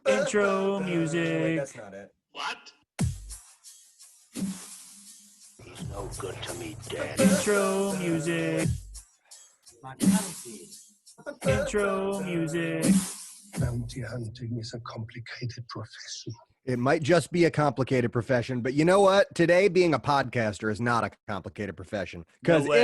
Intro music. Wait, that's not it. What? He's no good to me, Dad. Intro music. Intro music. Bounty hunting is a complicated profession. It might just be a complicated profession, but you know what? Today, being a podcaster is not a complicated profession because No way.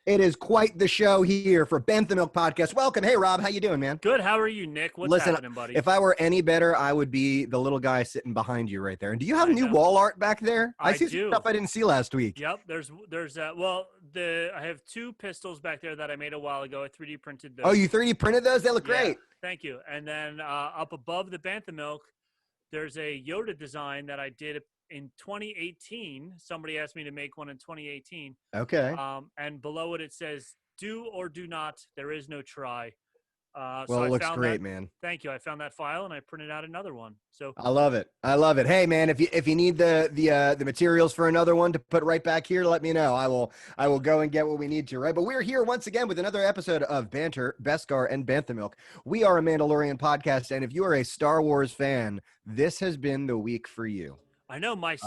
it is quite the show here for Bantha Milk Podcast. Welcome. Hey, Rob. How you doing, man? Good. How are you, Nick? What's happening, buddy? If I were any better, I would be the little guy sitting behind you right there. And do you have I new know. wall art back there? I see do. some stuff I didn't see last week. Yep. I have two pistols back there that I made a while ago. I 3D printed those. Oh, you 3D printed those? They look Yeah, great. Thank you. And then up above the Bantha Milk, there's a Yoda design that I did in 2018. Somebody asked me to make one in 2018. Okay. And below it says, "Do or do not. There is no try." Well, it looks great, man. Thank you. I found that file and I printed out another one. So I love it. I love it. Hey, man, if you need the materials for another one to put right back here, let me know. I will go and get what we need to. Right, but we're here once again with another episode of Banter, Beskar, and Bantha Milk. We are a Mandalorian podcast, and if you are a Star Wars fan, this has been the week for you. I know my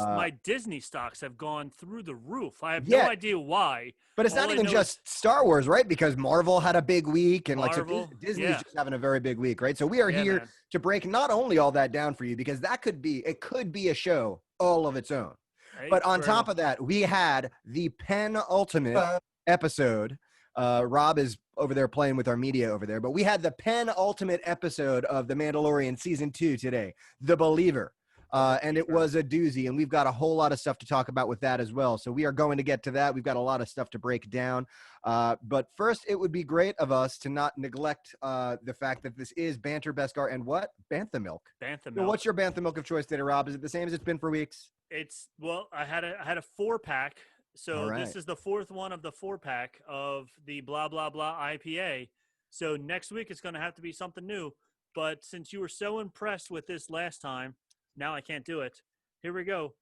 Disney stocks have gone through the roof. I have Yeah. no idea why. But it's All not I even know just Star Wars, right? Because Marvel had a big week, and Marvel, Disney's yeah. just having a very big week, right? So we are Yeah, here man. to break not only all that down for you, because it could be a show all of its own. Right? But on For- top of that, we had the penultimate episode. Rob is over there playing with our media over there, but we had the penultimate episode of The Mandalorian Season 2 today, The Believer. And it was a doozy, and we've got a whole lot of stuff to talk about with that as well. So we are going to get to that. We've got a lot of stuff to break down. But first, it would be great of us to not neglect the fact that this is Banter, Beskar, and what? Bantha Milk. Bantha So Milk. what's your Bantha Milk of choice today, Rob? Is it the same as it's been for weeks? I had a 4-pack. So All right. this is the fourth one of the 4-pack of the blah blah blah IPA. So next week it's going to have to be something new. But since you were so impressed with this last time, now I can't do it. Here we go.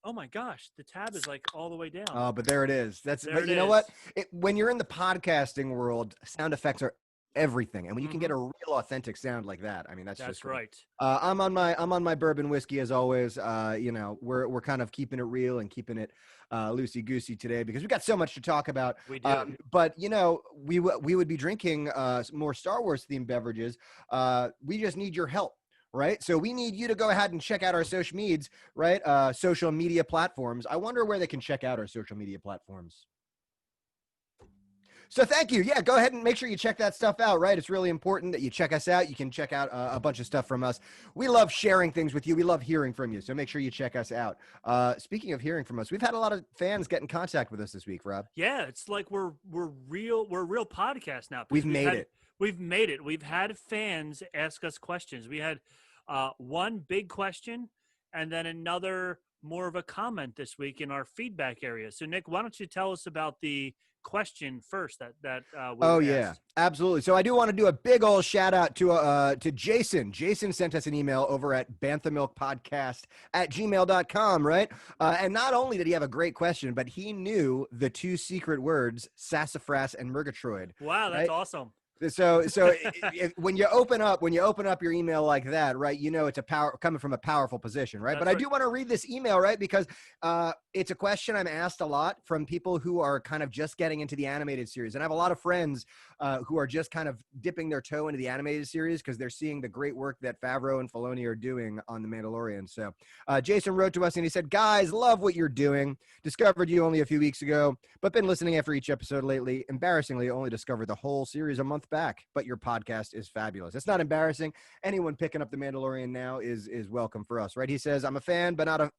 Oh my gosh, the tab is like all the way down. Oh, but there it is. But it you know is. what? When you're in the podcasting world, sound effects are everything. And when you can get a real authentic sound like that, I mean, that's just great. right. I'm on my bourbon whiskey as always. We're kind of keeping it real and keeping it loosey goosey today because we got so much to talk about. We do. But we would be drinking more Star Wars themed beverages. We just need your help. Right. So we need you to go ahead and check out our social medias, right? Social media platforms. I wonder where they can check out our social media platforms. So thank you. Yeah, go ahead and make sure you check that stuff out, right? It's really important that you check us out. You can check out a bunch of stuff from us. We love sharing things with you. We love hearing from you. So make sure you check us out. Speaking of hearing from us, we've had a lot of fans get in contact with us this week, Rob. Yeah, it's like we're real podcast now. We've made it. We've made it. We've had fans ask us questions. We had one big question and then another more of a comment this week in our feedback area. So Nick, why don't you tell us about the question first that we asked. Absolutely. So I do want to do a big old shout out to Jason. Jason sent us an email over at banthamilkpodcast@gmail.com, right? And not only did he have a great question, but he knew the 2 secret words sassafras and murgatroyd. Wow, that's awesome. So when you open up your email like that, right, it's coming from a powerful position, right? But I do want to read this email, right, because it's a question I'm asked a lot from people who are kind of just getting into the animated series, and I have a lot of friends who are just kind of dipping their toe into the animated series because they're seeing the great work that Favreau and Filoni are doing on The Mandalorian. So Jason wrote to us and he said, "Guys, love what you're doing. Discovered you only a few weeks ago, but been listening after each episode lately. Embarrassingly, only discovered the whole series a month back, but your podcast is fabulous." It's not embarrassing. Anyone picking up The Mandalorian now is welcome for us, right? He says, "I'm a fan, but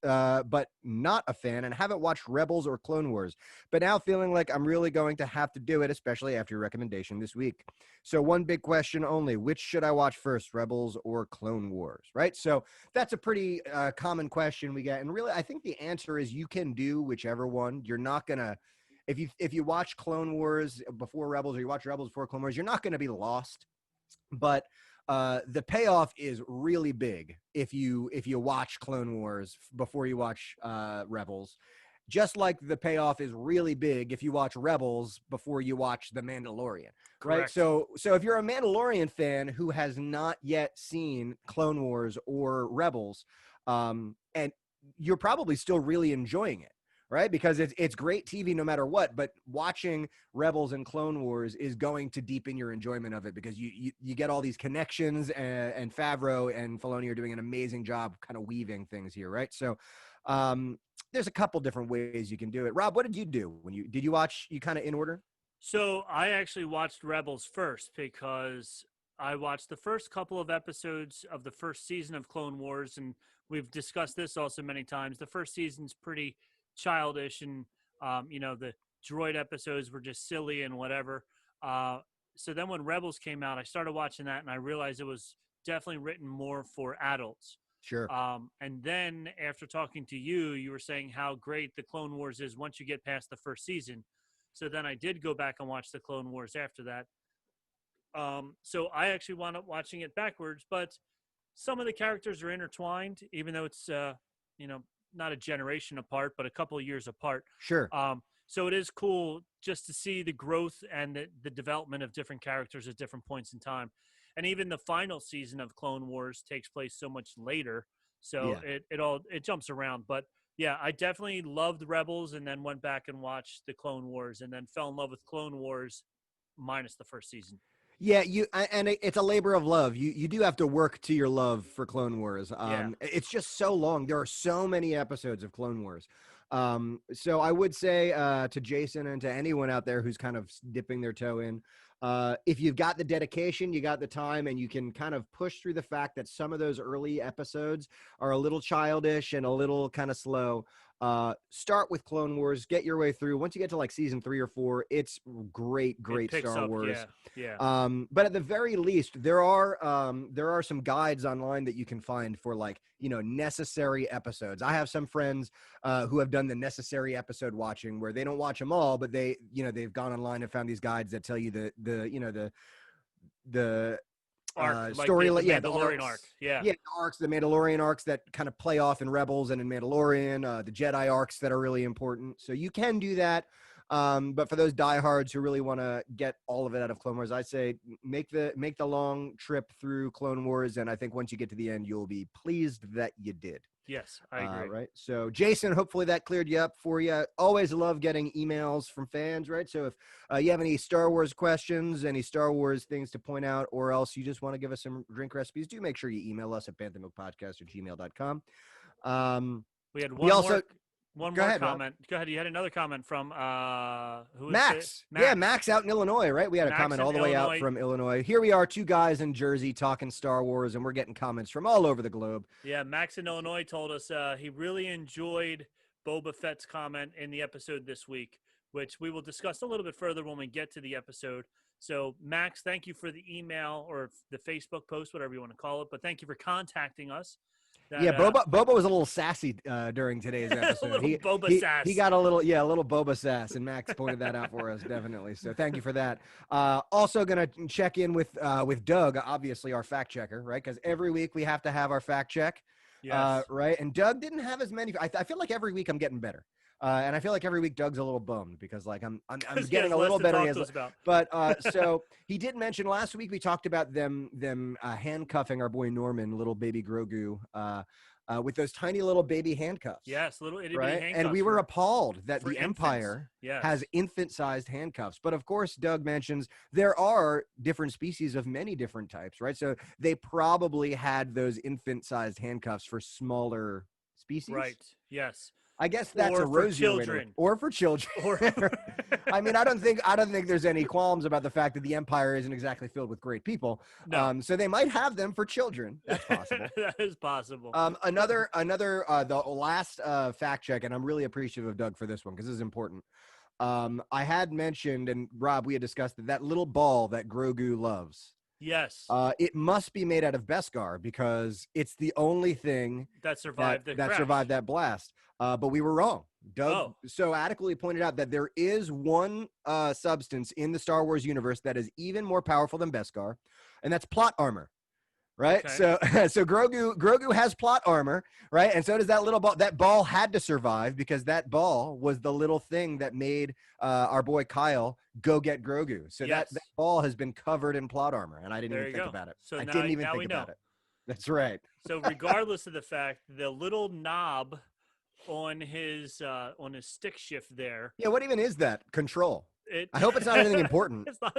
not a fan, and haven't watched Rebels or Clone Wars, but now feeling like I'm really going to have to do it, especially after your recommendation this week. So one big question only: which should I watch first, Rebels or Clone Wars?" Right? So that's a pretty common question we get, and really, I think the answer is you can do whichever one. You're not gonna. If you watch Clone Wars before Rebels or you watch Rebels before Clone Wars, you're not going to be lost. But the payoff is really big if you watch Clone Wars before you watch Rebels. just like the payoff is really big if you watch Rebels before you watch The Mandalorian, right? Correct. So if you're a Mandalorian fan who has not yet seen Clone Wars or Rebels, and you're probably still really enjoying it, right? Because it's great TV no matter what, but watching Rebels and Clone Wars is going to deepen your enjoyment of it because you get all these connections, and Favreau and Filoni are doing an amazing job kind of weaving things here, right? So there's a couple different ways you can do it. Rob, what did you do when did you watch you kind of in order? So I actually watched Rebels first because I watched the first couple of episodes of the first season of Clone Wars, and we've discussed this also many times. The first season's pretty childish, and the droid episodes were just silly and whatever. So then when Rebels came out, I started watching that, and I realized it was definitely written more for adults. Sure. And then after talking to you, you were saying how great the Clone Wars is once you get past the first season. So then I did go back and watch the Clone Wars after that. So I actually wound up watching it backwards, but some of the characters are intertwined, even though it's not a generation apart, but a couple of years apart. Sure. So it is cool just to see the growth and the development of different characters at different points in time. And even the final season of Clone Wars takes place so much later. So it jumps around. But yeah, I definitely loved Rebels and then went back and watched the Clone Wars and then fell in love with Clone Wars minus the first season. Yeah, it's a labor of love. You do have to work to your love for Clone Wars. It's just so long. There are so many episodes of Clone Wars. So I would say to Jason and to anyone out there who's kind of dipping their toe in, if you've got the dedication, you got the time, and you can kind of push through the fact that some of those early episodes are a little childish and a little kind of slow. Start with Clone Wars, get your way through. Once you get to like season 3 or 4, it's great Star Wars. Yeah. But at the very least, there are some guides online that you can find for like, necessary episodes. I have some friends who have done the necessary episode watching where they don't watch them all, but they've gone online and found these guides that tell you the arc, story, like the the Mandalorian arcs. arc. The arcs, the Mandalorian arcs that kind of play off in Rebels and in Mandalorian, the Jedi arcs that are really important. So you can do that. But for those diehards who really want to get all of it out of Clone Wars, I'd say make the long trip through Clone Wars, and I think once you get to the end, you'll be pleased that you did. Yes, I agree. Right. So, Jason, hopefully that cleared you up for you. Always love getting emails from fans, right? So if you have any Star Wars questions, any Star Wars things to point out, or else you just want to give us some drink recipes, do make sure you email us at banthamilkpodcast@gmail.com. We had one Go more ahead, comment. Rob. Go ahead. You had another comment from who is Max. it? Max. Yeah, Max out in Illinois, right? We had a Max comment in all the way out Illinois. from Illinois. Here we are, two guys in Jersey talking Star Wars, and we're getting comments from all over the globe. Yeah, Max in Illinois told us he really enjoyed Boba Fett's comment in the episode this week, which we will discuss a little bit further when we get to the episode. So, Max, thank you for the email or the Facebook post, whatever you want to call it, but thank you for contacting us. Boba was a little sassy during today's episode. Boba sass. He got a little Boba sass, and Max pointed that out for us, definitely. So thank you for that. Also going to check in with Doug, obviously our fact checker, right? Because every week we have to have our fact check, right? And Doug didn't have as many. I feel like every week I'm getting better. And I feel like every week Doug's a little bummed because like I'm getting a little better. But so he did mention last week we talked about them handcuffing our boy Norman, little baby Grogu, with those tiny little baby handcuffs. Yes, little itty bitty right. handcuffs. And we were appalled that the infants. Empire Yes. has infant-sized handcuffs. But of course, Doug mentions there are different species of many different types, right? So they probably had those infant-sized handcuffs for smaller species. Right. Yes. I guess that's or a for rosier way to- children. or for children. I mean, I don't think there's any qualms about the fact that the Empire isn't exactly filled with great people. No. So they might have them for children. That's possible. That is possible. The last fact check, and I'm really appreciative of Doug for this one because this is important. I had mentioned, and Rob, we had discussed that little ball that Grogu loves. Yes. It must be made out of Beskar because it's the only thing that survived that blast. But we were wrong. Doug so adequately pointed out that there is one substance in the Star Wars universe that is even more powerful than Beskar, and that's plot armor. right? Okay. So so Grogu has plot armor, right? And so does that little ball. That ball had to survive because that ball was the little thing that made our boy Kyle go get Grogu. So Yes. that ball has been covered in plot armor, and I didn't There even you think go. about it. So I now, didn't even now think we about know. it. That's right. So regardless of the fact, the little knob on his stick shift there, Yeah, what even is that? Control. it I hope it's not anything important. it's not.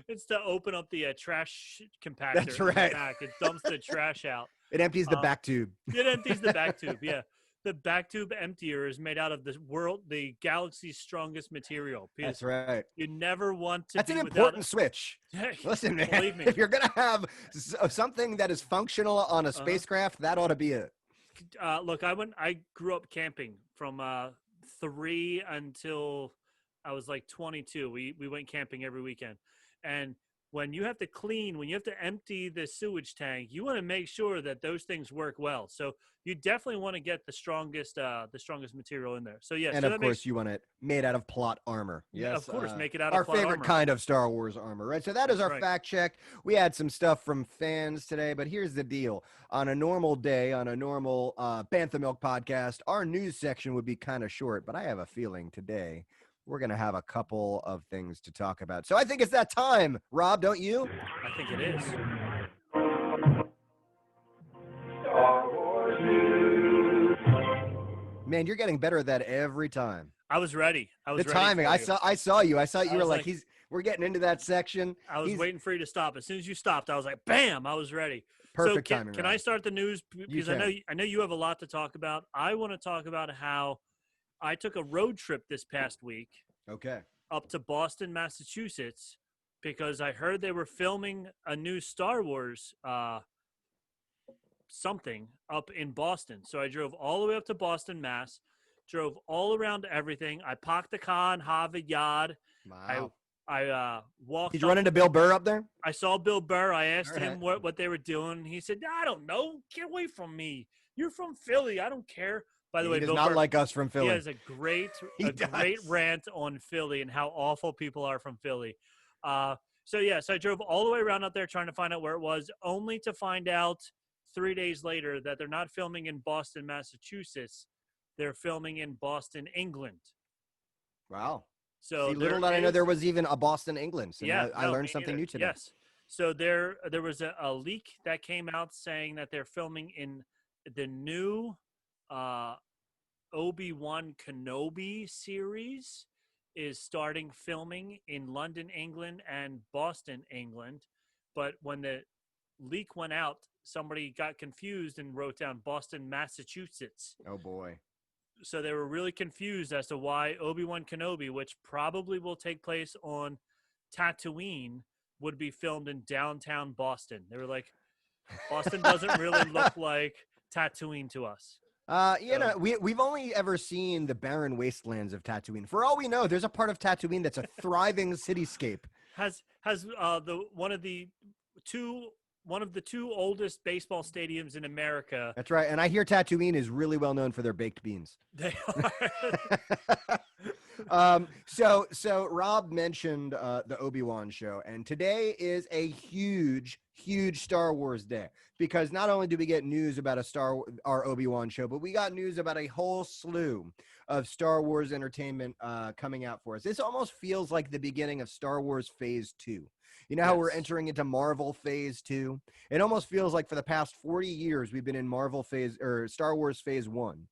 It's to open up the trash compactor That's in the right. back. It dumps the trash out. It empties the back tube. It empties the back tube. Yeah, the back tube emptier is made out of the galaxy's strongest material. That's right. You never want to. That's be an without important switch. Listen, man, Believe me. if you're going to have something that is functional on a spacecraft, that ought to be it. Look, I grew up camping from 3 until I was like 22. We went camping every weekend, and when you have to empty the sewage tank, you want to make sure that those things work well. So you definitely want to get the strongest material in there. So yeah, And so of course, you want it made out of plot armor. Yeah, Yes, of course, make it out our of plot favorite armor. kind of Star Wars armor, right? So that is That's our right. fact check. We had some stuff from fans today, but here's the deal: on a normal day, on a normal Bantha Milk podcast, our news section would be kind of short. But I have a feeling today we're going to have a couple of things to talk about. So I think it's that time, Rob, don't you? I think it is. Man, you're getting better at that every time. I was ready. The timing. I saw you. I saw you were was like, like- we're getting into that section. I was He's- waiting for you to stop. As soon as you stopped, I was like, bam! I was ready. Perfect so timing. can Rob. I start the news? Because I know you have a lot to talk about. I want to talk about how I took a road trip this past week Okay. up to Boston, Massachusetts, because I heard they were filming a new Star Wars something up in Boston. So I drove all the way up to Boston, Mass, drove all around everything. I parked the car in Harvard Yard. Wow. I walked. Did you run into Bill Burr up there? I saw Bill Burr. I asked All him right. what they were doing. He said, I don't know. Get away from me. You're from Philly. I don't care. By the He way, does Bill not Burr, like us from Philly. he has a great He great does. rant on Philly and how awful people are from Philly. So I drove all the way around up there trying to find out where it was, only to find out 3 days later that they're not filming in Boston, Massachusetts. They're filming in Boston, England. Wow. So See, little did I know there was even a Boston, England. So yeah, now I no, learned me something neither. new today. Yes. So there was a leak that came out saying that they're filming in the new Obi-Wan Kenobi series is starting filming in London, England and Boston, England. But when the leak went out, somebody got confused and wrote down Boston, Massachusetts. Oh, boy. So they were really confused as to why Obi-Wan Kenobi, which probably will take place on Tatooine, would be filmed in downtown Boston. They were like, Boston doesn't really look like Tatooine to us. We've only ever seen the barren wastelands of Tatooine. For all we know, there's a part of Tatooine that's a thriving cityscape. Has one of the two oldest baseball stadiums in America. That's right. And I hear Tatooine is really well known for their baked beans. They are. So Rob mentioned the Obi-Wan show, and today is a huge Star Wars day, because not only do we get news about our Obi-Wan show, but we got news about a whole slew of Star Wars entertainment coming out for us. This almost feels like the beginning of Star Wars Phase 2. You know how we're entering into Marvel Phase 2? It almost feels like for the past 40 years we've been in Marvel Phase or Star Wars Phase 1.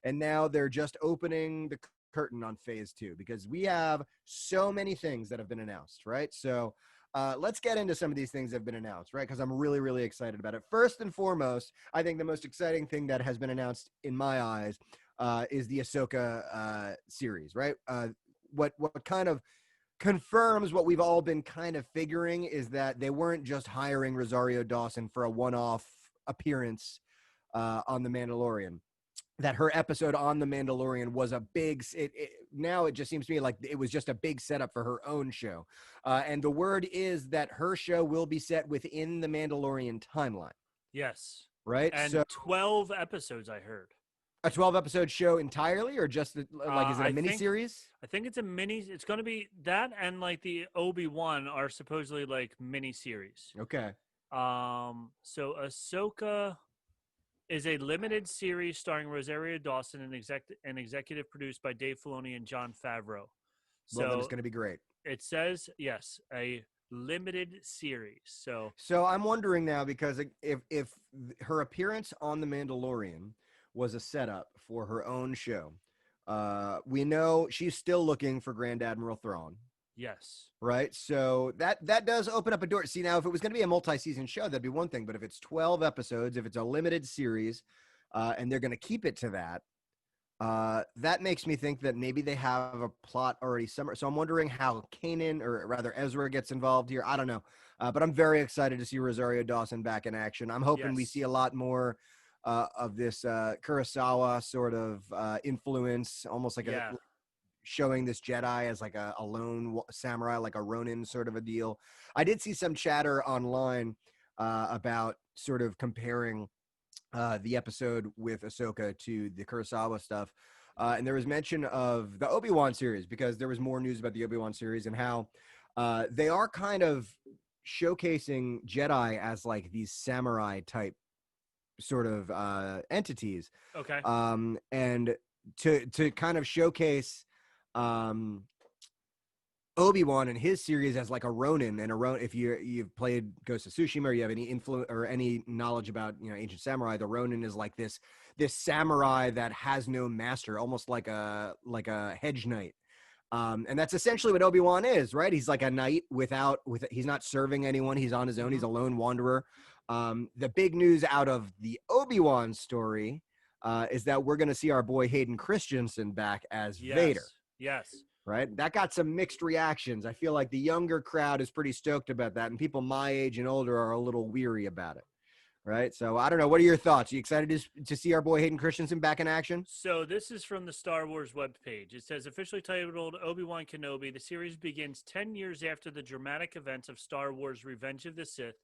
And now they're just opening the curtain on Phase 2, because we have so many things that have been announced, right? So let's get into some of these things that have been announced, right? Because I'm really, really excited about it. First and foremost, I think the most exciting thing that has been announced in my eyes is the Ahsoka series, right? What kind of confirms what we've all been kind of figuring is that they weren't just hiring Rosario Dawson for a one-off appearance on The Mandalorian. That her episode on The Mandalorian was a big, now it just seems to me like it was just a big setup for her own show. And the word is that her show will be set within the Mandalorian timeline. Yes. Right? And so 12 episodes, I heard. a 12-episode show entirely, or just like, is it a miniseries? I think it's a mini. It's going to be that, and like the Obi-Wan are supposedly like mini series. Okay. So Ahsoka is a limited series starring Rosario Dawson and executive produced by Dave Filoni and Jon Favreau. Well, then it's So going to be great. it says, yes, a limited series. So I'm wondering now, because if her appearance on The Mandalorian was a setup for her own show, we know she's still looking for Grand Admiral Thrawn. yes. Right. So that does open up a door. See, now, if it was going to be a multi-season show, that'd be one thing. But if it's 12 episodes, if it's a limited series, and they're going to keep it to that, that makes me think that maybe they have a plot already somewhere. So I'm wondering how Kanan, or rather Ezra, gets involved here. I don't know. But I'm very excited to see Rosario Dawson back in action. I'm hoping we Yes. see a lot more of this Kurosawa sort of influence, almost like Yeah. showing this Jedi as like a lone samurai, like a Ronin sort of a deal. I did see some chatter online about sort of comparing the episode with Ahsoka to the Kurosawa stuff. And there was mention of the Obi-Wan series, because there was more news about the Obi-Wan series and how they are kind of showcasing Jedi as like these samurai type sort of entities. Okay. And to kind of showcase um, Obi-Wan and his series as like a Ronin, and a Ronin, if you've played Ghost of Tsushima, or you have any influence or any knowledge about ancient samurai, the Ronin is like this samurai that has no master, almost like a hedge knight. And that's essentially what Obi-Wan is, right? He's like a knight he's not serving anyone. He's on his own. He's a lone wanderer. The big news out of the Obi-Wan story is that we're going to see our boy Hayden Christensen back as Vader. Yes. Right? That got some mixed reactions. I feel like the younger crowd is pretty stoked about that, and people my age and older are a little weary about it. Right? So I don't know. What are your thoughts? Are you excited to see our boy Hayden Christensen back in action? So this is from the Star Wars webpage. It says, officially titled Obi-Wan Kenobi, the series begins 10 years after the dramatic events of Star Wars Revenge of the Sith,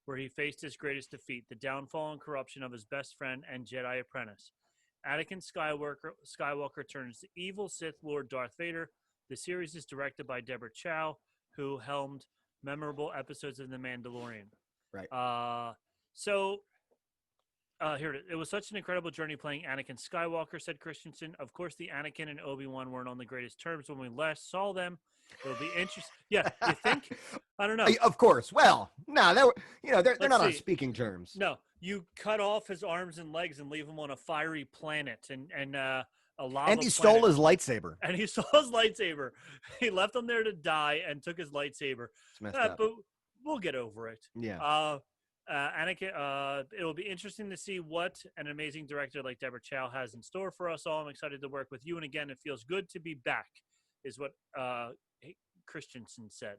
where he faced his greatest defeat, the downfall and corruption of his best friend and Jedi apprentice. Anakin Skywalker turns evil Sith Lord Darth Vader. The series is directed by Deborah Chow, who helmed memorable episodes of The Mandalorian. Right. Here it is. It was such an incredible journey playing Anakin Skywalker, said Christensen. Of course, the Anakin and Obi-Wan weren't on the greatest terms when we last saw them. It'll be interesting. Yeah, you think? I don't know. Of course. Well, no, they're not on speaking terms. No, you cut off his arms and legs and leave him on a fiery planet and a lava. And he stole his lightsaber. And he stole his lightsaber. He left him there to die and took his lightsaber. It's messed up. But we'll get over it. Yeah. Anakin, it'll be interesting to see what an amazing director like Deborah Chow has in store for us all. I'm excited to work with you. And again, it feels good to be back, is what Christensen said.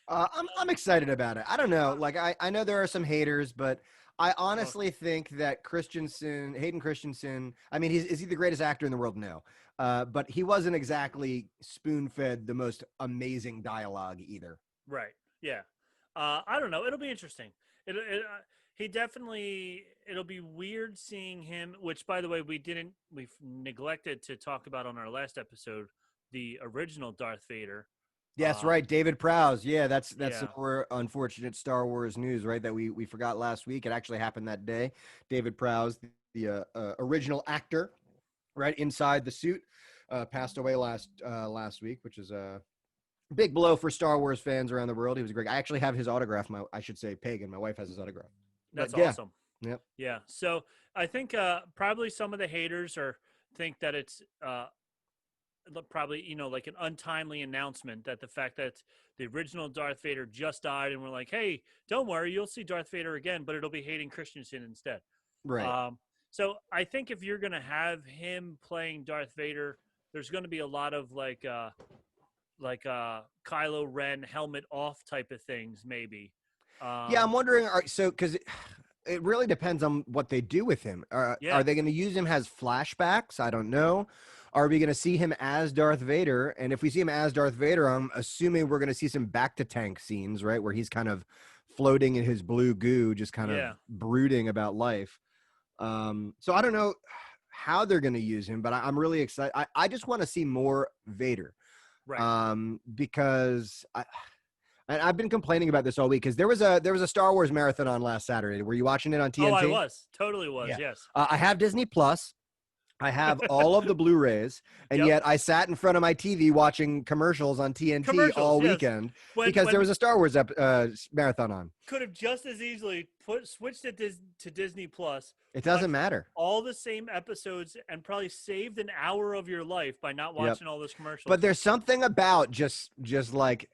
I'm excited about it. I don't know. Like, I know there are some haters, but I honestly think that Hayden Christensen, I mean, is he the greatest actor in the world? No. But he wasn't exactly spoon-fed the most amazing dialogue either. Right. Yeah. I don't know. It'll be interesting. It'll be weird seeing him, which, by the way, we've neglected to talk about on our last episode, the original Darth Vader. Yes, right. David Prowse. Yeah, that's some more unfortunate Star Wars news, right? That we forgot last week. It actually happened that day. David Prowse, the original actor, right, inside the suit, passed away last week, which is a big blow for Star Wars fans around the world. He was great. I actually have his autograph. I should say Pagan. My wife has his autograph. That's awesome. Yep. Yeah. So I think probably some of the haters think that it's probably, like an untimely announcement, that the fact that the original Darth Vader just died and we're like, hey, don't worry, you'll see Darth Vader again, but it'll be Hayden Christensen instead. Right. So I think if you're going to have him playing Darth Vader, there's going to be a lot of like Kylo Ren helmet off type of things, maybe. Yeah, I'm wondering. Because it really depends on what they do with him. Are they going to use him as flashbacks? I don't know. Are we going to see him as Darth Vader? And if we see him as Darth Vader, I'm assuming we're going to see some back to tank scenes, right, where he's kind of floating in his blue goo, just kind of brooding about life. So I don't know how they're going to use him, but I'm really excited. I just want to see more Vader. Right. Because And I've been complaining about this all week because there was a Star Wars marathon on last Saturday. Were you watching it on TNT? Oh, I was. Totally was, Yeah. yes. I have Disney Plus. I have all of the Blu-rays, and Yep. yet I sat in front of my TV watching commercials on TNT Commercials, all yes. weekend because there was a Star Wars marathon on. Could have just as easily switched it to Disney Plus. It doesn't watched matter. all the same episodes and probably saved an hour of your life by not watching all those commercials. But there's something about just like,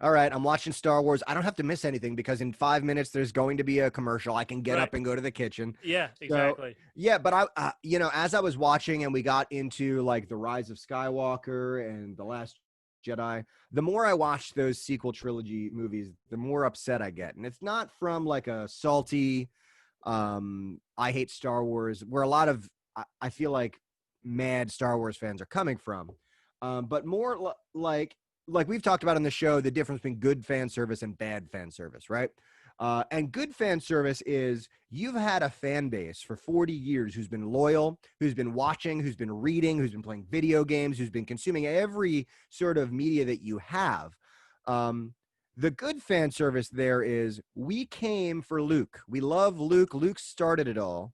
all right, I'm watching Star Wars. I don't have to miss anything because in 5 minutes there's going to be a commercial. I can get up and go to the kitchen. Yeah, exactly. So, yeah, but I, as I was watching and we got into like the Rise of Skywalker and the Last Jedi, the more I watch those sequel trilogy movies, the more upset I get, and it's not from like a salty, I hate Star Wars, where a lot of I feel like mad Star Wars fans are coming from, but more like we've talked about on the show, the difference between good fan service and bad fan service, right? And good fan service is you've had a fan base for 40 years who's been loyal, who's been watching, who's been reading, who's been playing video games, who's been consuming every sort of media that you have. The good fan service there is we came for Luke. We love Luke. Luke started it all.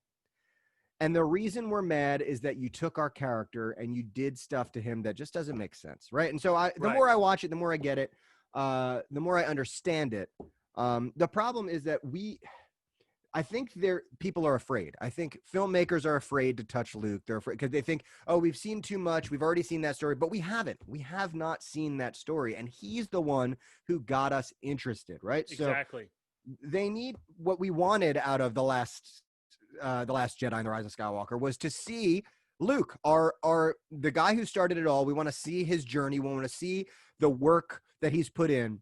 And the reason we're mad is that you took our character and you did stuff to him that just doesn't make sense, right? And so the more I watch it, the more I get it, the more I understand it. The problem is that I think people are afraid. I think filmmakers are afraid to touch Luke. They're afraid because they think, oh, we've seen too much. We've already seen that story, but we haven't. We have not seen that story. And he's the one who got us interested, right? Exactly. So they need what we wanted out of the Last Jedi and the Rise of Skywalker was to see Luke, the guy who started it all. We want to see his journey. We want to see the work that he's put in.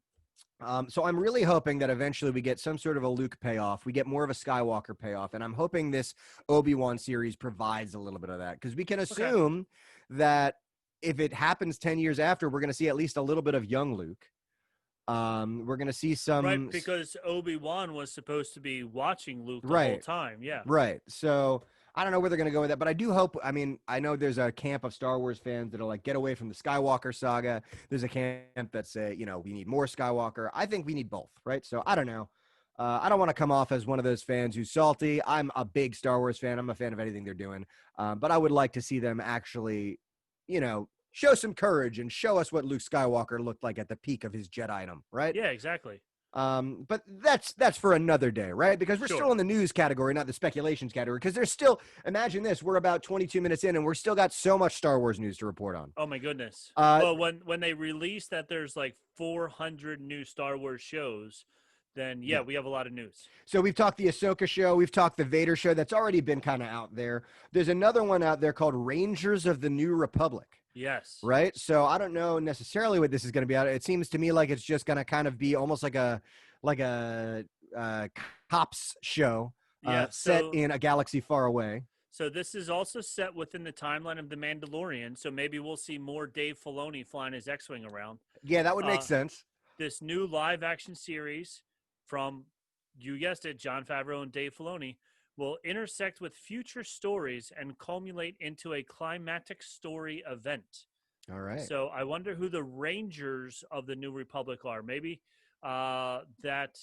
So I'm really hoping that eventually we get some sort of a Luke payoff. We get more of a Skywalker payoff. And I'm hoping this Obi-Wan series provides a little bit of that because we can assume that if it happens 10 years after, we're going to see at least a little bit of young Luke. We're going to see some... Right, because Obi-Wan was supposed to be watching Luke the whole time, yeah. Right, so I don't know where they're going to go with that, but I do hope... I mean, I know there's a camp of Star Wars fans that are like, get away from the Skywalker saga. There's a camp that say, we need more Skywalker. I think we need both, right? So I don't know. I don't want to come off as one of those fans who's salty. I'm a big Star Wars fan. I'm a fan of anything they're doing. But I would like to see them actually, show some courage and show us what Luke Skywalker looked like at the peak of his Jedi-dom, right? Yeah, exactly. But that's for another day, right? Because we're still in the news category, not the speculations category. Because there's still, imagine this, we're about 22 minutes in and we're still got so much Star Wars news to report on. Oh my goodness. Well, when they release that there's like 400 new Star Wars shows, then we have a lot of news. So we've talked the Ahsoka show. We've talked the Vader show. That's already been kind of out there. There's another one out there called Rangers of the New Republic. Yes. Right. So I don't know necessarily what this is going to be out. It seems to me like it's just going to kind of be almost like a cops show set in a galaxy far away. So this is also set within the timeline of The Mandalorian. So maybe we'll see more Dave Filoni flying his X-Wing around. Yeah, that would make sense. This new live action series from, you guessed it, Jon Favreau and Dave Filoni, will intersect with future stories and culminate into a climactic story event. All right. So I wonder who the Rangers of the New Republic are. Maybe that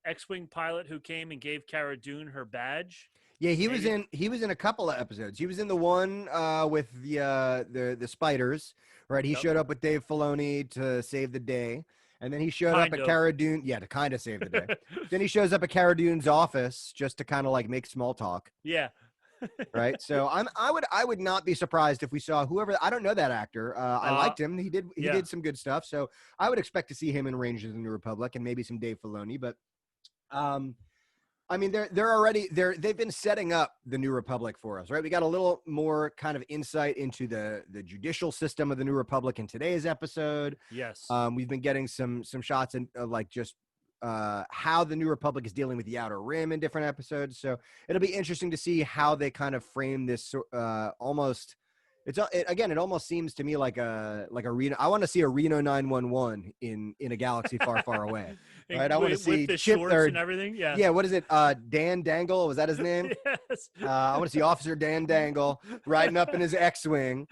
X-Wing pilot who came and gave Cara Dune her badge. Yeah, he was in a couple of episodes. He was in the one with the spiders, right? He showed up with Dave Filoni to save the day. And then he showed up at Cara Dune. Yeah, to kind of save the day. Then he shows up at Cara Dune's office just to kind of like make small talk. Yeah. Right. So I would not be surprised if we saw whoever. I don't know that actor. I liked him. He did some good stuff. So I would expect to see him in Rangers of the New Republic and maybe some Dave Filoni. But I mean, they've been setting up the New Republic for us, right? We got a little more kind of insight into the judicial system of the New Republic in today's episode. Yes. We've been getting some shots in like just how the New Republic is dealing with the Outer Rim in different episodes. So it'll be interesting to see how they kind of frame this almost. It almost seems to me like a Reno. I want to see a Reno 911 in a galaxy far, far away. Right? I want to see with the Chip shorts and everything. Yeah. Yeah. What is it? Dan Dangle. Was that his name? Yes. I want to see Officer Dan Dangle riding up in his X-Wing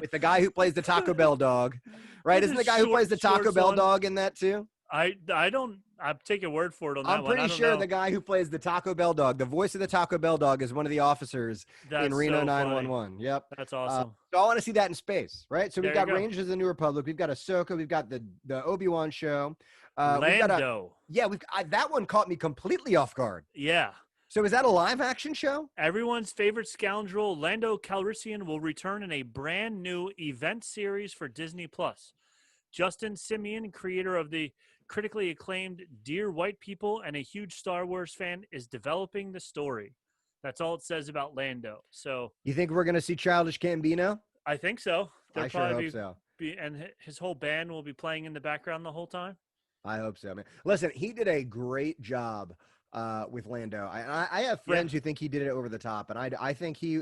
with the guy who plays the Taco Bell dog. right? With Isn't the his guy who plays the Taco shorts Bell on. dog in that too? I don't. I take your word for it on that I'm one. pretty I don't sure know. the guy who plays the Taco Bell dog, the voice of the Taco Bell dog, is one of the officers in That's Reno so funny. 911. Yep. That's awesome. So I want to see that in space, right? So we've There you got go. Rangers of the New Republic, we've got Ahsoka, we've got the Obi-Wan show. We've got Lando. that one caught me completely off guard. Yeah. So is that a live action show? Everyone's favorite scoundrel, Lando Calrissian, will return in a brand new event series for Disney Plus. Justin Simeon, creator of the critically acclaimed Dear White People and a huge Star Wars fan, is developing the story. That's all it says about Lando. So You think we're going to see Childish Gambino? I think so. I sure hope so. And his whole band will be playing in the background the whole time. I hope so, man. Listen, he did a great job with Lando. I have friends who think he did it over the top, and I think he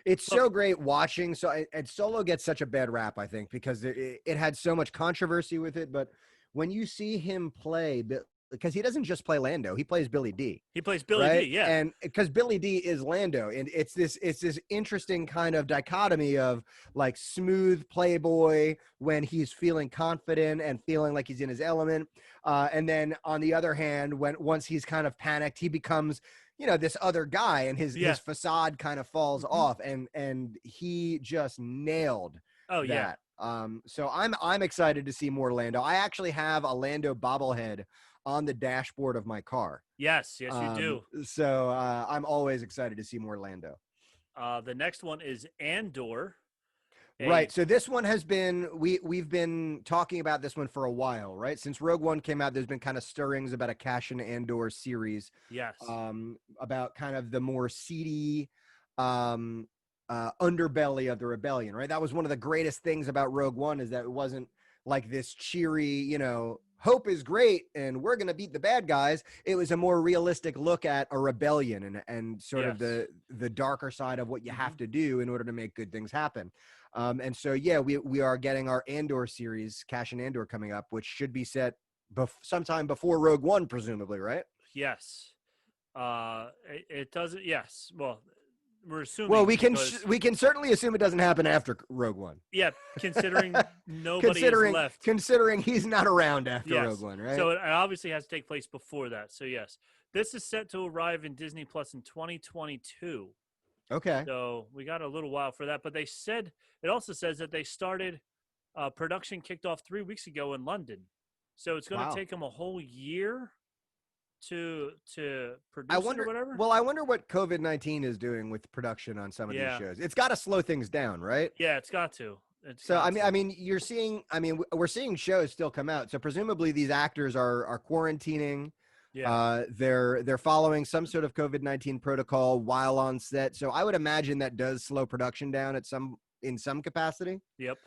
it's so great watching. So and Solo gets such a bad rap, I think, because it had so much controversy with it. But when you see him play, because he doesn't just play Lando, he plays Billy D. He plays Billy right? D, yeah. And because Billy D is Lando, and it's this interesting kind of dichotomy of like smooth playboy when he's feeling confident and feeling like he's in his element, and then on the other hand, once he's kind of panicked, he becomes this other guy, and his facade kind of falls off, and he just nailed that. So I'm excited to see more Lando. I actually have a Lando bobblehead on the dashboard of my car. Yes, you do. So I'm always excited to see more Lando. The next one is Andor. Right. So this one has been we've been talking about this one for a while, right? Since Rogue One came out, there's been kind of stirrings about a Cassian Andor series. Yes. About kind of the more seedy underbelly of the rebellion, right? That was one of the greatest things about Rogue One, is that it wasn't like this cheery, hope is great and we're going to beat the bad guys. It was a more realistic look at a rebellion and sort of the darker side of what you have to do in order to make good things happen. And so, we are getting our Andor series, Cassian Andor, coming up, which should be set sometime before Rogue One, presumably, right? Yes. It doesn't. Yes. Well, we're assuming. Well, we can certainly assume it doesn't happen after Rogue One. Yeah, considering nobody is left. Considering he's not around after Rogue One, right? So it obviously has to take place before that. So yes, this is set to arrive in Disney Plus in 2022. Okay. So we got a little while for that, but it also says that they started production kicked off 3 weeks ago in London. So it's going to take them a whole year to produce it or whatever. Well, I wonder what COVID-19 is doing with production on some of these shows. It's got to slow things down, right? Yeah, it's got to. We're seeing shows still come out. So presumably these actors are quarantining. Yeah. They're following some sort of COVID-19 protocol while on set. So I would imagine that does slow production down in some capacity. Yep.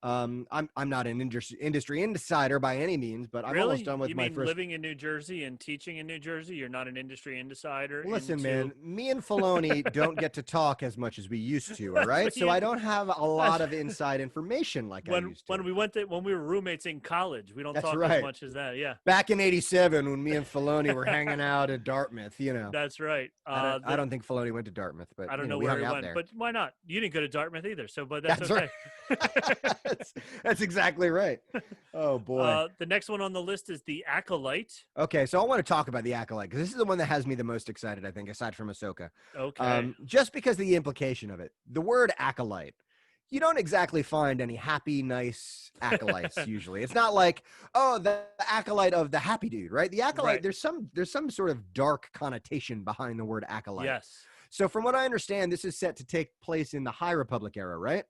I'm not an industry insider by any means, but I'm almost done with my first. Living in New Jersey and teaching in New Jersey, you're not an industry insider. Listen, man, me and Filoni don't get to talk as much as we used to. All right, so I don't have a lot of inside information like I used to. When we were roommates in college, we don't That's talk right. as much as that. Yeah. Back in '87, when me and Filoni were hanging out at Dartmouth, That's right. I don't think Filoni went to Dartmouth, but I don't know we where hung he out went. there. But why not? You didn't go to Dartmouth either, but that's okay. Right. That's exactly right. Oh boy. The next one on the list is The Acolyte. Okay, so I want to talk about The Acolyte because this is the one that has me the most excited, I think, aside from Ahsoka. Okay. Just because of the implication of it. The word acolyte. You don't exactly find any happy, nice acolytes usually. It's not like, the acolyte of the happy dude, right? The acolyte, right. there's some sort of dark connotation behind the word acolyte. Yes. So from what I understand, this is set to take place in the High Republic era, right?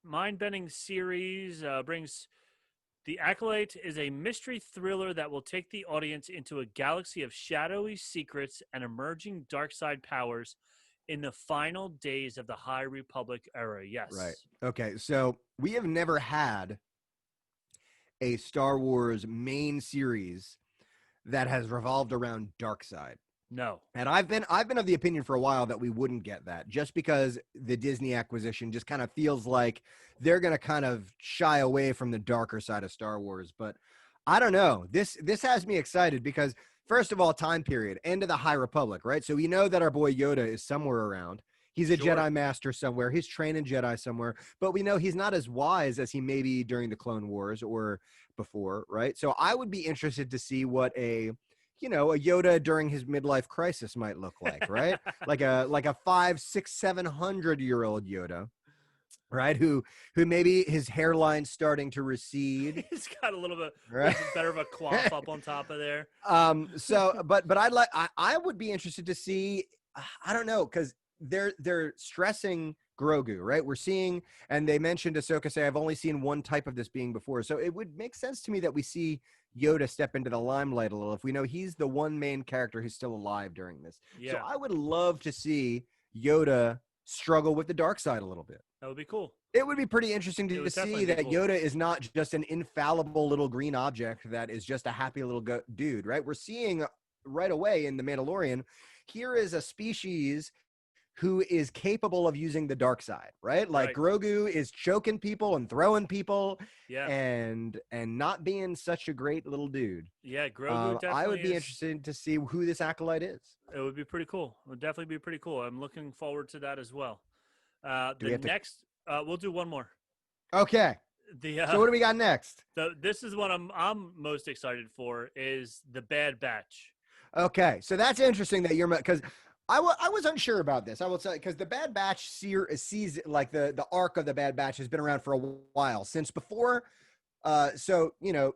Mind-bending series brings The Acolyte is a mystery thriller that will take the audience into a galaxy of shadowy secrets and emerging dark side powers in the final days of the High Republic era. Yes. Right. Okay. So we have never had a Star Wars main series that has revolved around dark side. No. And I've been of the opinion for a while that we wouldn't get that, just because the Disney acquisition just kind of feels like they're going to kind of shy away from the darker side of Star Wars. But I don't know. This has me excited because, first of all, time period, end of the High Republic, right? So we know that our boy Yoda is somewhere around. He's a Sure. Jedi master somewhere. He's training Jedi somewhere, but we know he's not as wise as he may be during the Clone Wars or before, right? So I would be interested to see what a Yoda during his midlife crisis might look like, right? like a 5, 6, 700-year-old Yoda, right? Who maybe his hairline's starting to recede, He's got a little right? bit better of a quaff up on top of there. But I would be interested to see. I don't know, because they're stressing Grogu, right? We're seeing, and they mentioned Ahsoka say, I've only seen one type of this being before, so it would make sense to me that we see Yoda step into the limelight a little if we know he's the one main character who's still alive during this. Yeah. So I would love to see Yoda struggle with the dark side a little bit. That would be cool. It would be pretty interesting It to would see definitely be that cool. Yoda is not just an infallible little green object that is just a happy little dude, right? We're seeing right away in The Mandalorian, here is a species who is capable of using the dark side, right? Like Right. Grogu is choking people and throwing people Yeah. and not being such a great little dude. Yeah, Grogu definitely I would be is- interested to see who this acolyte is. It would be pretty cool. It would definitely be pretty cool. I'm looking forward to that as well. Do we The have to- next, we'll do one more. Okay. The So what do we got next? this is what I'm most excited for is the Bad Batch. Okay, so that's interesting that you're because I was unsure about this. I will say because the Bad Batch sees like the arc of the Bad Batch has been around for a while since before. So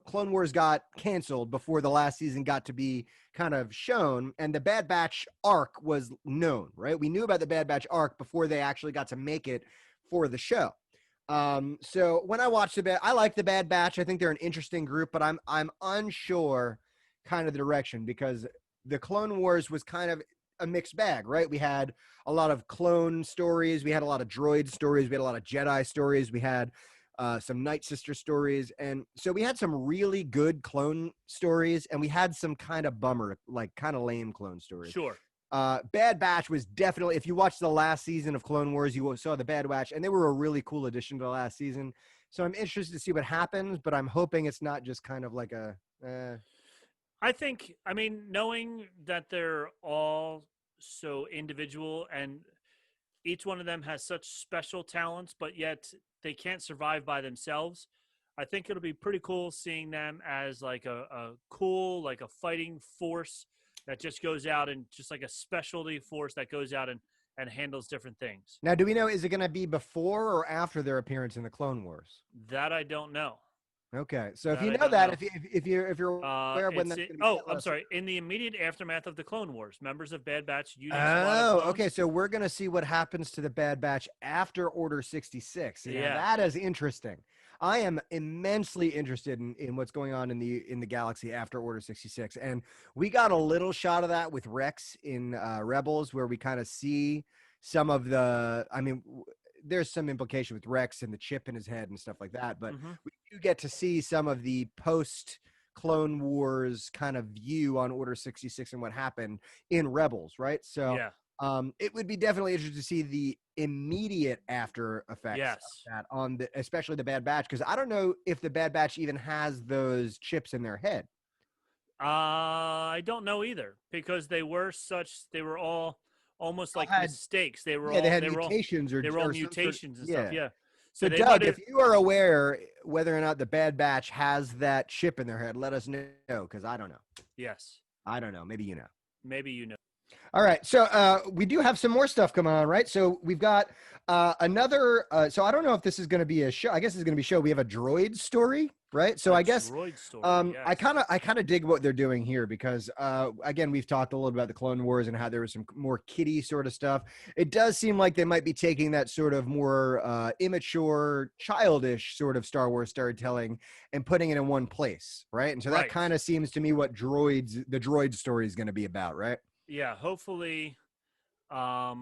Clone Wars got canceled before the last season got to be kind of shown, and the Bad Batch arc was known, right? We knew about the Bad Batch arc before they actually got to make it for the show. So when I watched I like the Bad Batch. I think they're an interesting group, but I'm unsure kind of the direction because the Clone Wars was kind of a mixed bag, right? We had a lot of clone stories, we had a lot of droid stories, we had a lot of Jedi stories, we had some Night Sister stories, and so we had some really good clone stories, and we had some kind of bummer, like kind of lame clone stories. Sure. Bad Batch was definitely, if you watched the last season of Clone Wars, you saw the Bad Batch, and they were a really cool addition to the last season. So I'm interested to see what happens, but I'm hoping it's not just kind of like I mean, knowing that they're all so individual and each one of them has such special talents, but yet they can't survive by themselves. I think it'll be pretty cool seeing them as like a cool, like a fighting force that just goes out and just like a specialty force that goes out and handles different things. Now, do we know, is it going to be before or after their appearance in the Clone Wars? That I don't know. Okay, so if That you I know don't that, know. if you're aware of when that's going to be, I'm sorry. In the immediate aftermath of the Clone Wars, members of Bad Batch using okay. So we're going to see what happens to the Bad Batch after Order 66. Now, Yeah. that is interesting. I am immensely interested in what's going on in the galaxy after Order 66, and we got a little shot of that with Rex in Rebels, where we kind of see some of the. I mean, there's some implication with Rex and the chip in his head and stuff like that, but we do get to see some of the post Clone Wars kind of view on Order 66 and what happened in Rebels, right? So yeah. it would be definitely interesting to see the immediate after effects Yes. of that on especially the Bad Batch, because I don't know if the Bad Batch even has those chips in their head. I don't know either because they were all almost like had- mistakes. They were Yeah, all they had they were all, mutations they were all or some sort- mutations and stuff. Yeah. So they Doug, might if you are aware whether or not the Bad Batch has that chip in their head, let us know, because I don't know. Yes. I don't know. Maybe you know. Maybe you know. All right. So we do have some more stuff coming on, right? So we've got another. So I don't know if this is going to be a show. I guess it's going to be a show. We have a droid story, right? So I guess droid story. I kind of dig what they're doing here because again, we've talked a little about the Clone Wars and how there was some more kiddie sort of stuff. It does seem like they might be taking that sort of more immature, childish sort of Star Wars storytelling and putting it in one place, right? And so that Right. kind of seems to me what the droid story is going to be about, right? Yeah, hopefully, as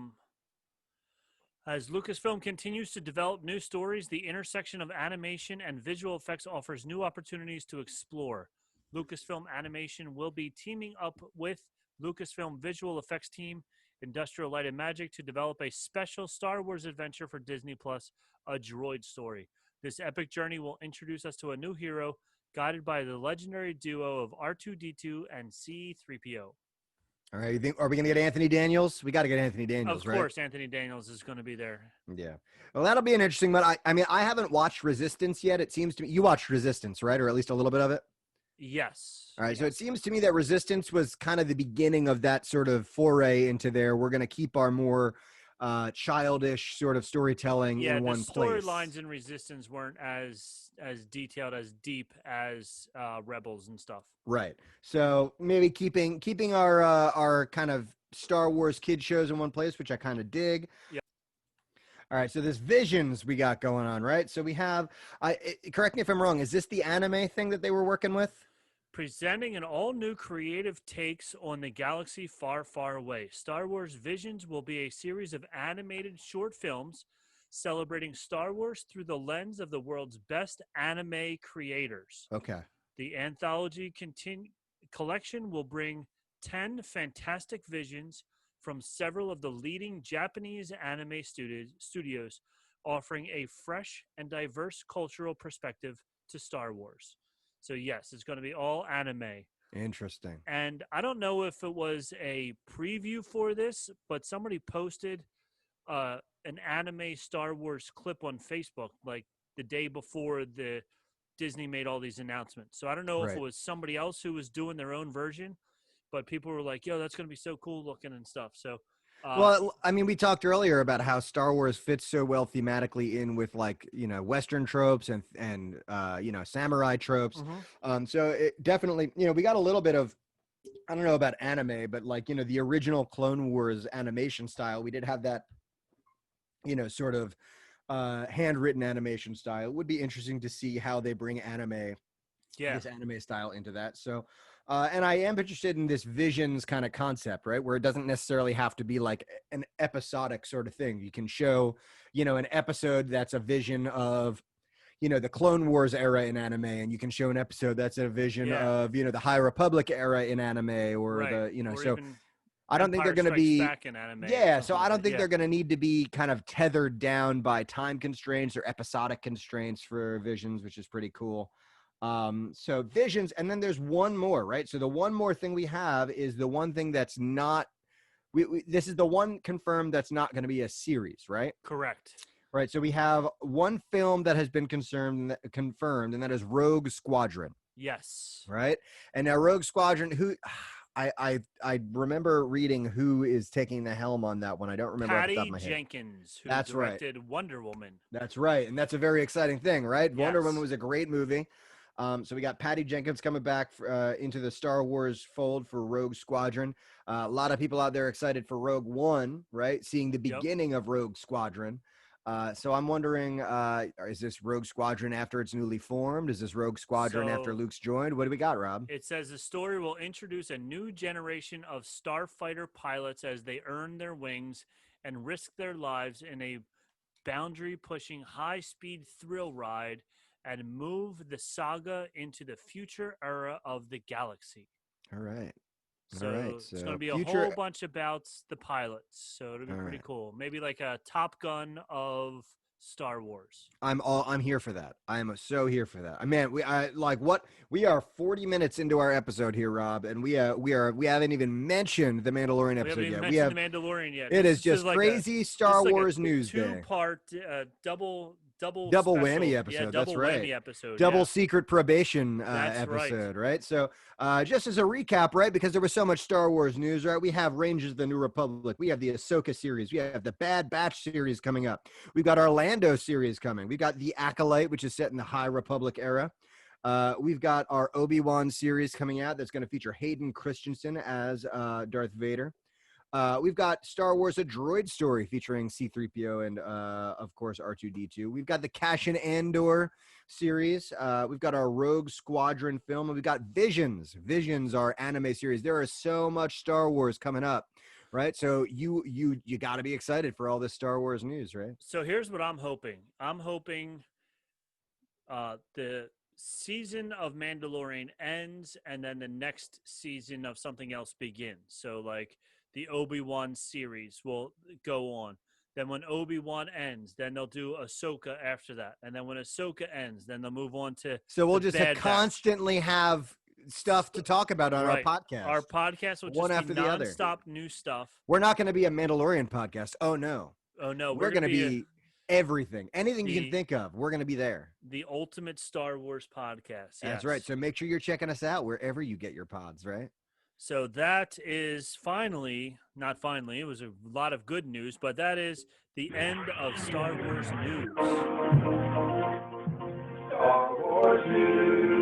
Lucasfilm continues to develop new stories, the intersection of animation and visual effects offers new opportunities to explore. Lucasfilm Animation will be teaming up with Lucasfilm visual effects team, Industrial Light and Magic, to develop a special Star Wars adventure for Disney Plus, a droid story. This epic journey will introduce us to a new hero, guided by the legendary duo of R2-D2 and C-3PO. All right. You think, are we going to get Anthony Daniels? We got to get Anthony Daniels, Of right? course, Anthony Daniels is going to be there. Yeah. Well, that'll be an interesting one. I mean, I haven't watched Resistance yet. It seems to me you watched Resistance, right? Or at least a little bit of it. Yes. All right. Yes. So it seems to me that Resistance was kind of the beginning of that sort of foray into there. We're going to keep our more childish sort of storytelling in one the place. storylines in Resistance weren't as detailed, as deep as Rebels and stuff. Right. So maybe keeping our kind of Star Wars kid shows in one place, which I kind of dig. Yep. All right. So this Visions we got going on, right? So we have, correct me if I'm wrong, is this the anime thing that they were working with? Presenting an all-new creative takes on the galaxy far, far away. Star Wars Visions will be a series of animated short films celebrating Star Wars through the lens of the world's best anime creators. Okay. The anthology collection will bring 10 fantastic visions from several of the leading Japanese anime studios, offering a fresh and diverse cultural perspective to Star Wars. So yes, it's going to be all anime. Interesting. And I don't know if it was a preview for this, but somebody posted an anime Star Wars clip on Facebook like the day before the Disney made all these announcements. So I don't know if it was somebody else who was doing their own version, but people were like, yo, that's going to be so cool looking and stuff. So well, I mean, we talked earlier about how Star Wars fits so well thematically in with like, Western tropes and samurai tropes. So it definitely, we got a little bit of, I don't know about anime, but like, the original Clone Wars animation style, we did have that, sort of handwritten animation style. It would be interesting to see how they bring this anime style into that. So, and I am interested in this Visions kind of concept, right? Where it doesn't necessarily have to be like an episodic sort of thing. You can show, an episode that's a vision of, the Clone Wars era in anime, and you can show an episode that's a vision of, the High Republic era in anime, or or so. I don't think they're going to be back in anime. Yeah, so I don't think they're going to need to be kind of tethered down by time constraints or episodic constraints for Visions, which is pretty cool. So Visions, and then there's one more, right? So the one more thing we have is the one thing that's not this is the one confirmed that's not going to be a series, right? Correct. Right. So we have one film that has been confirmed, and that is Rogue Squadron. Yes. Right. And now Rogue Squadron, who I remember reading who is taking the helm on that one. I don't remember off the top of my head. Jenkins, who That's directed Wonder Woman. That's right. And that's a very exciting thing, right? Yes. Wonder Woman was a great movie. So we got Patty Jenkins coming back into the Star Wars fold for Rogue Squadron. A lot of people out there excited for Rogue One, right? Seeing the beginning of Rogue Squadron. So I'm wondering, is this Rogue Squadron after it's newly formed? Is this Rogue Squadron after Luke's joined? What do we got, Rob? It says the story will introduce a new generation of starfighter pilots as they earn their wings and risk their lives in a boundary-pushing high-speed thrill ride and move the saga into the future era of the galaxy. All right. So it's going to be a whole bunch about the pilots. So it'll be pretty cool. Maybe like a Top Gun of Star Wars. I'm here for that. I am so here for that. We are 40 minutes into our episode here, Rob, and we haven't even mentioned the Mandalorian episode yet. We haven't mentioned the Mandalorian yet. It is just crazy Star Wars news day. Two-part double whammy episode. Yeah, that's right. Whammy episode. Double secret probation episode, right? So just as a recap, right? Because there was so much Star Wars news, right? We have Rangers of the New Republic. We have the Ahsoka series. We have the Bad Batch series coming up. We've got our Lando series coming. We've got the Acolyte, which is set in the High Republic era. We've got our Obi-Wan series coming out that's going to feature Hayden Christensen as Darth Vader. We've got Star Wars: A Droid Story featuring C-3PO and, of course, R2-D2. We've got the Cassian Andor series. We've got our Rogue Squadron film, and we've got Visions. Visions, our anime series. There is so much Star Wars coming up, right? So you got to be excited for all this Star Wars news, right? So here's what I'm hoping. I'm hoping the season of Mandalorian ends, and then the next season of something else begins. So, like, the Obi-Wan series will go on. Then when Obi-Wan ends, then they'll do Ahsoka after that. And then when Ahsoka ends, then they'll move on to So we'll just constantly have stuff to talk about on Right. our podcast. Our podcast will One just after be the other. nonstop new stuff. We're not going to be a Mandalorian podcast. Oh no. Oh no, We're going to be everything. Anything you can the- think of, we're going to be there. the ultimate Star Wars podcast. That's Yes. right. So make sure you're checking us out wherever you get your pods, right? So that is not finally, it was a lot of good news, but that is the end of Star Wars news. Star Wars news.